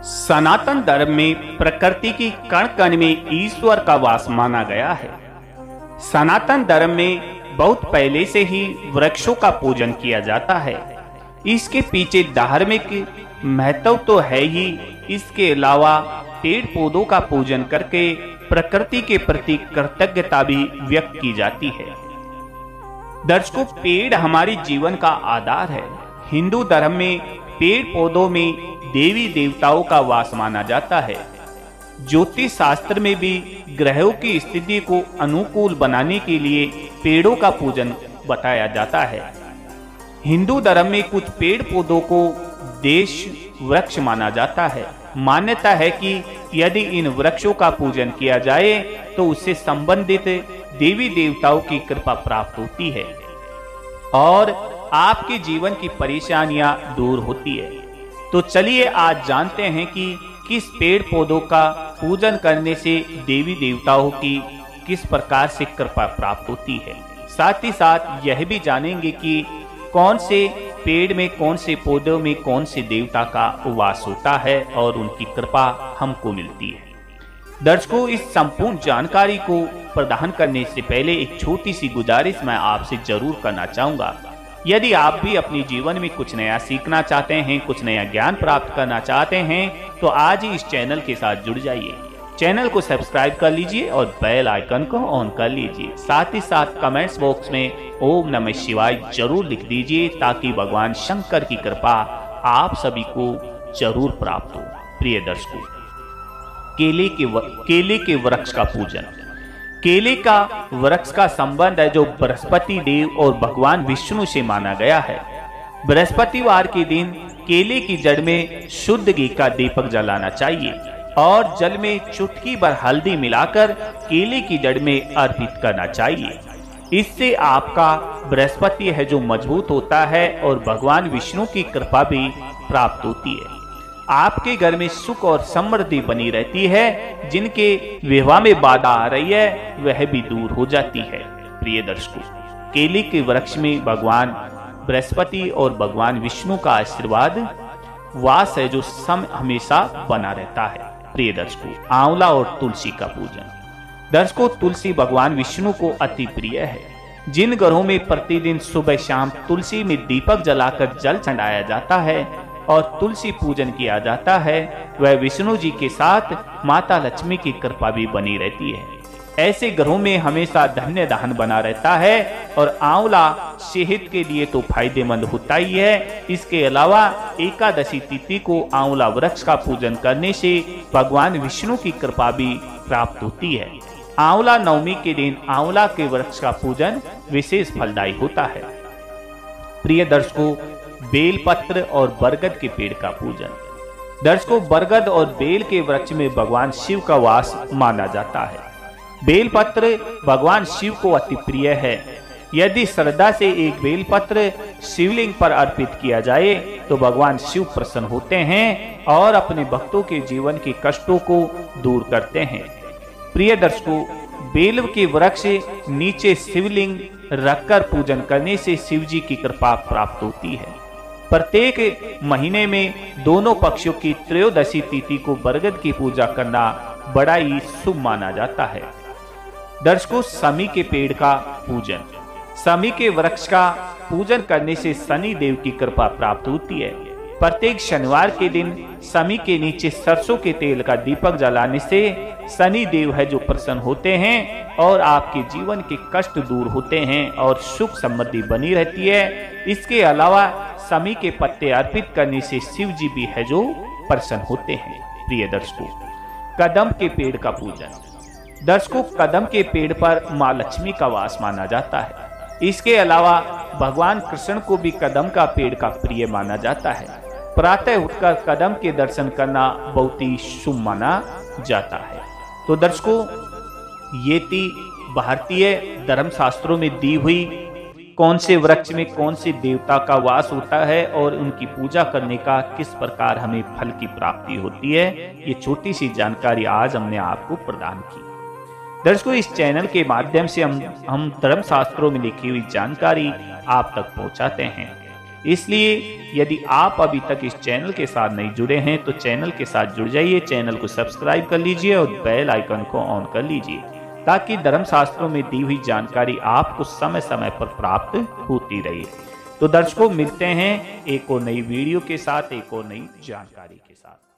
सनातन धर्म में प्रकृति की कण कण में ईश्वर का वास माना गया है। सनातन धर्म में बहुत पहले से ही वृक्षों का पूजन किया जाता है। इसके पीछे धार्मिक महत्व तो है ही, इसके अलावा पेड़ पौधों का पूजन करके प्रकृति के प्रति कृतज्ञता भी व्यक्त की जाती है। दर्शकों, पेड़ हमारे जीवन का आधार है। हिंदू धर्म में पेड़ पौधों में देवी देवताओं का वास माना जाता है। ज्योतिष शास्त्र में भी ग्रहों की स्थिति को अनुकूल बनाने के लिए पेड़ों का पूजन बताया जाता है। हिंदू धर्म में कुछ पेड़ पौधों को देश वृक्ष माना जाता है। मान्यता है कि यदि इन वृक्षों का पूजन किया जाए तो उससे संबंधित देवी देवताओं की कृपा प्राप्त होती है और आपके जीवन की परेशानियां दूर होती है। तो चलिए आज जानते हैं कि किस पेड़ पौधों का पूजन करने से देवी देवताओं की किस प्रकार से कृपा प्राप्त होती है। साथ ही साथ यह भी जानेंगे कि कौन से पेड़ में, कौन से पौधों में कौन से देवता का वास होता है और उनकी कृपा हमको मिलती है। दर्शकों, इस संपूर्ण जानकारी को प्रदान करने से पहले एक छोटी सी गुजारिश मैं आपसे जरूर करना चाहूंगा। यदि आप भी अपने जीवन में कुछ नया सीखना चाहते हैं, कुछ नया ज्ञान प्राप्त करना चाहते हैं, तो आज ही इस चैनल के साथ जुड़ जाइए। चैनल को सब्सक्राइब कर लीजिए और बेल आइकन को ऑन कर लीजिए। साथ ही साथ कमेंट्स बॉक्स में ओम नमः शिवाय जरूर लिख दीजिए ताकि भगवान शंकर की कृपा आप सभी को जरूर प्राप्त हो। प्रिय दर्शकों, केले के वृक्ष का पूजन। केले का वृक्ष का संबंध है जो बृहस्पति देव और भगवान विष्णु से माना गया है। बृहस्पतिवार के दिन केले की जड़ में शुद्ध घी का दीपक जलाना चाहिए और जल में चुटकी भर हल्दी मिलाकर केले की जड़ में अर्पित करना चाहिए। इससे आपका बृहस्पति है जो मजबूत होता है और भगवान विष्णु की कृपा भी प्राप्त होती है। आपके घर में सुख और समृद्धि बनी रहती है। जिनके विवाह में बाधा आ रही है वह भी दूर हो जाती है। प्रिय दर्शकों, केले के वृक्ष में भगवान बृहस्पति और भगवान विष्णु का आशीर्वाद वास है जो हमेशा बना रहता है। प्रिय दर्शकों, आंवला और तुलसी का पूजन। दर्शकों, तुलसी भगवान विष्णु को अति प्रिय है। जिन घरों में प्रतिदिन सुबह शाम तुलसी में दीपक जलाकर जल चढ़ाया जाता है और तुलसी पूजन किया जाता है, वह विष्णु जी के साथ माता लक्ष्मी की कृपा भी बनी रहती है। ऐसे घरों में हमेशा धन्य धान बना रहता है और आंवला सेहत के लिए तो फायदेमंद होता ही है। इसके अलावा एकादशी तिथि को आंवला वृक्ष का पूजन करने से भगवान विष्णु की कृपा भी प्राप्त होती है। आंवला नवमी के दिन आंवला के वृक्ष का पूजन विशेष फलदायी होता है। प्रिय दर्शकों, बेलपत्र और बरगद के पेड़ का पूजन। दर्शकों, बरगद और बेल के वृक्ष में भगवान शिव का वास माना जाता है। बेलपत्र भगवान शिव को अति प्रिय है। यदि श्रद्धा से एक बेलपत्र शिवलिंग पर अर्पित किया जाए तो भगवान शिव प्रसन्न होते हैं और अपने भक्तों के जीवन के कष्टों को दूर करते हैं। प्रिय दर्शकों, बेल के वृक्ष नीचे शिवलिंग रखकर पूजन करने से शिव जी की कृपा प्राप्त होती है। प्रत्येक महीने में दोनों पक्षों की त्रयोदशी तिथि को बरगद की पूजा करना बड़ा ही शुभ माना जाता है। दर्शकों, समी के पेड़ का पूजन। समी के वृक्ष का पूजन करने से शनि देव की कृपा प्राप्त होती है। प्रत्येक शनिवार के दिन समी के नीचे सरसों के तेल का दीपक जलाने से शनि देव है जो प्रसन्न होते हैं और आपके जीवन के कष्ट दूर होते हैं और सुख समृद्धि बनी रहती है। इसके अलावा समी के पत्ते अर्पित करने से शिव जी भी है जो प्रसन्न होते हैं। प्रिय दर्शकों, कदम के पेड़ का पूजन। दर्शकों, कदम के पेड़ पर माँ लक्ष्मी का वास माना जाता है। इसके अलावा भगवान कृष्ण को भी कदम का पेड़ का प्रिय माना जाता है। प्रातः उठकर कदम के दर्शन करना बहुत ही शुभ माना जाता है। तो दर्शकों, ये थी भारतीय धर्म शास्त्रों में दी हुई कौन से वृक्ष में कौन से देवता का वास होता है और उनकी पूजा करने का किस प्रकार हमें फल की प्राप्ति होती है। ये छोटी सी जानकारी आज हमने आपको प्रदान की। दर्शकों, इस चैनल के माध्यम से हम धर्म शास्त्रों में लिखी हुई जानकारी आप तक पहुंचाते हैं। इसलिए यदि आप अभी तक इस चैनल के साथ नहीं जुड़े हैं तो चैनल के साथ जुड़ जाइए, चैनल को सब्सक्राइब कर लीजिए और बेल आइकन को ऑन कर लीजिए ताकि धर्मशास्त्रों में दी हुई जानकारी आपको समय समय पर प्राप्त होती रहे। तो दर्शकों, मिलते हैं एक और नई वीडियो के साथ, एक और नई जानकारी के साथ।